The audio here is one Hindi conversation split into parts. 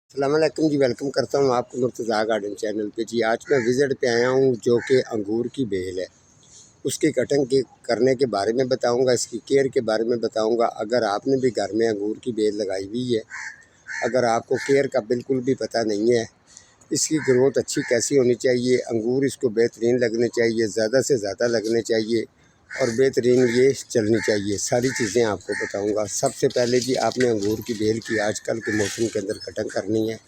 अस्सलामुअलैकुम जी, वेलकम करता हूँ आपको मुर्तज़ा गार्डन चैनल पे। जी आज मैं विज़िट पे आया हूँ जो कि अंगूर की बेल है, उसकी कटिंग के करने के बारे में बताऊँगा, इसकी केयर के बारे में बताऊँगा। अगर आपने भी घर में अंगूर की बेल लगाई हुई है, अगर आपको केयर का बिल्कुल भी पता नहीं है, इसकी ग्रोथ अच्छी कैसी होनी चाहिए, अंगूर इसको बेहतरीन लगने चाहिए, ज़्यादा से ज़्यादा लगने चाहिए और बेहतरीन ये चलनी चाहिए, सारी चीज़ें आपको बताऊंगा। सबसे पहले जी आपने अंगूर की बेल की आजकल के मौसम के अंदर कटिंग करनी है।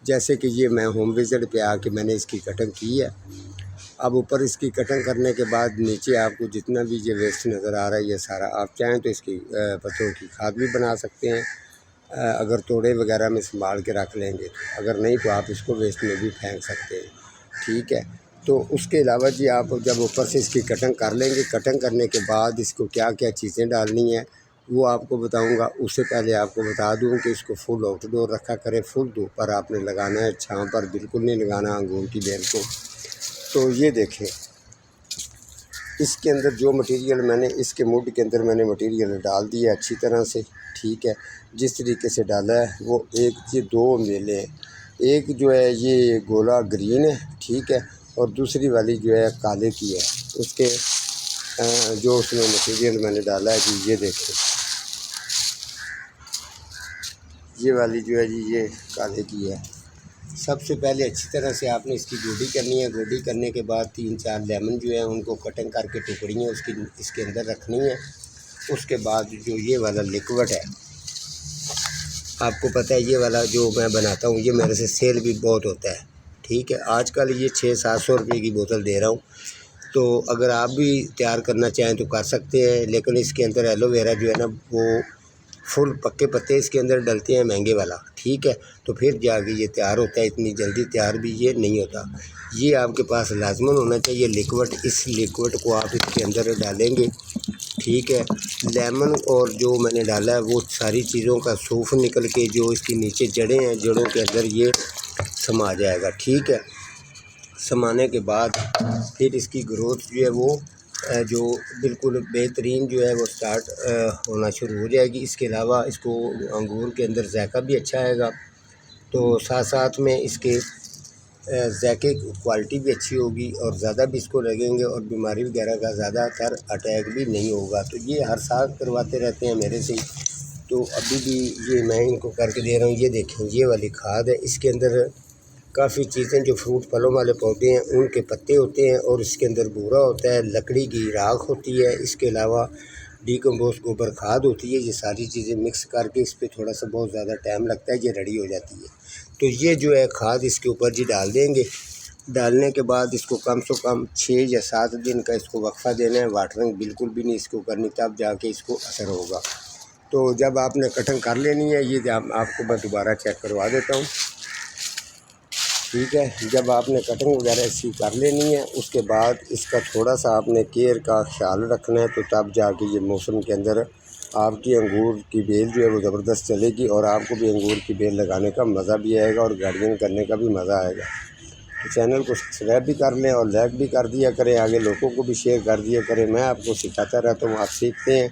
जैसे कि ये मैं होम विज़िट पे आके मैंने इसकी कटिंग की है। अब ऊपर इसकी कटिंग करने के बाद नीचे आपको जितना भी ये वेस्ट नज़र आ रहा है, ये सारा आप चाहें तो इसकी पत्तों की खाद भी बना सकते हैं, अगर तोड़े वगैरह में संभाल के रख लेंगे तो। अगर नहीं तो आप इसको वेस्ट में भी फेंक सकते हैं, ठीक है। तो उसके अलावा जी आप जब ऊपर से इसकी कटिंग कर लेंगे, कटिंग करने के बाद इसको क्या क्या चीज़ें डालनी है वो आपको बताऊंगा। उससे पहले आपको बता दूं कि इसको फुल आउटडोर रखा करें, फुल धूप पर आपने लगाना है, छांव पर बिल्कुल नहीं लगाना अंगूर की बेल को। तो ये देखें, इसके अंदर जो मटेरियल मैंने इसके मुड के अंदर मैंने मटेरियल डाल दिया अच्छी तरह से, ठीक है। जिस तरीके से डाला है वो ये दो मेले हैं, एक जो है ये गोला ग्रीन है, ठीक है, और दूसरी वाली जो है काले की है। उसके जो उसमें मटेरियल मैंने डाला है जी, ये देखें, ये वाली जो है जी ये काले की है। सबसे पहले अच्छी तरह से आपने इसकी गोडी करनी है। गोडी करने के बाद 3-4 लेमन जो है उनको कटिंग करके टुकड़ियाँ उसकी इसके अंदर रखनी है। उसके बाद जो ये वाला लिक्विड है, आपको पता है ये वाला जो मैं बनाता हूँ ये मेरे से सेल भी बहुत होता है, ठीक है। आजकल ये 600-700 रुपये की बोतल दे रहा हूँ, तो अगर आप भी तैयार करना चाहें तो कर सकते हैं। लेकिन इसके अंदर एलोवेरा जो है ना वो फुल पक्के पत्ते इसके अंदर डलते हैं, महंगे वाला, ठीक है। तो फिर जाके ये तैयार होता है, इतनी जल्दी तैयार भी ये नहीं होता। ये आपके पास लाजमन होना चाहिए लिक्विड। इस लिक्विड को आप इसके अंदर डालेंगे, ठीक है। लेमन और जो मैंने डाला है वो सारी चीज़ों का सूफ निकल के जो इसकी नीचे जड़ें हैं, जड़ों के अंदर ये समा जाएगा, ठीक है। समाने के बाद फिर इसकी ग्रोथ जो है वो जो बिल्कुल बेहतरीन जो है वो स्टार्ट होना शुरू हो जाएगी। इसके अलावा इसको अंगूर के अंदर जायका भी अच्छा आएगा, तो साथ साथ में इसके जायके की क्वालिटी भी अच्छी होगी और ज़्यादा भी इसको लगेंगे और बीमारी वगैरह का ज़्यादातर अटैक भी नहीं होगा। तो ये हर साल करवाते रहते हैं मेरे से, तो अभी भी ये मैं इनको करके दे रहा हूँ। ये देखें, ये वाली खाद है, इसके अंदर काफ़ी चीज़ें जो फ्रूट फलों वाले पौधे हैं उनके पत्ते होते हैं और इसके अंदर बूरा होता है, लकड़ी की राख होती है, इसके अलावा डीकम्पोस्ट गोबर खाद होती है। ये सारी चीज़ें मिक्स करके इस पर थोड़ा सा बहुत ज़्यादा टाइम लगता है, ये रेडी हो जाती है। तो ये जो है खाद इसके ऊपर जी डाल देंगे। डालने के बाद इसको कम से कम 6 या 7 दिन का इसको वक्फा देना है, वाटरिंग बिल्कुल भी नहीं इसको करनी, तब जाके इसको असर होगा। तो जब आपने कटिंग कर लेनी है, ये आपको मैं दोबारा चेक करवा देता हूँ, ठीक है। जब आपने कटिंग वगैरह इसकी कर लेनी है, उसके बाद इसका थोड़ा सा आपने केयर का ख्याल रखना है, तो तब जाके ये मौसम के अंदर आपकी अंगूर की बेल जो है वो ज़बरदस्त चलेगी और आपको भी अंगूर की बेल लगाने का मज़ा भी आएगा और गार्डनिंग करने का भी मज़ा आएगा। तो चैनल को सब्सक्राइब भी कर लें और लाइक भी कर दिया करें, आगे लोगों को भी शेयर कर दिया करें। मैं आपको सिखाता रहता हूँ, आप सीखते हैं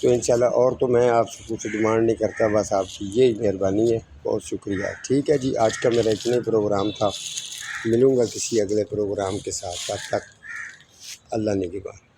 तो इंशाल्लाह। और तो मैं आपसे कुछ डिमांड नहीं करता, बस आपकी यही मेहरबानी है। बहुत शुक्रिया, ठीक है जी। आज का मेरा इतना ही प्रोग्राम था, मिलूँगा किसी अगले प्रोग्राम के साथ, तब तक अल्लाह निगहबान।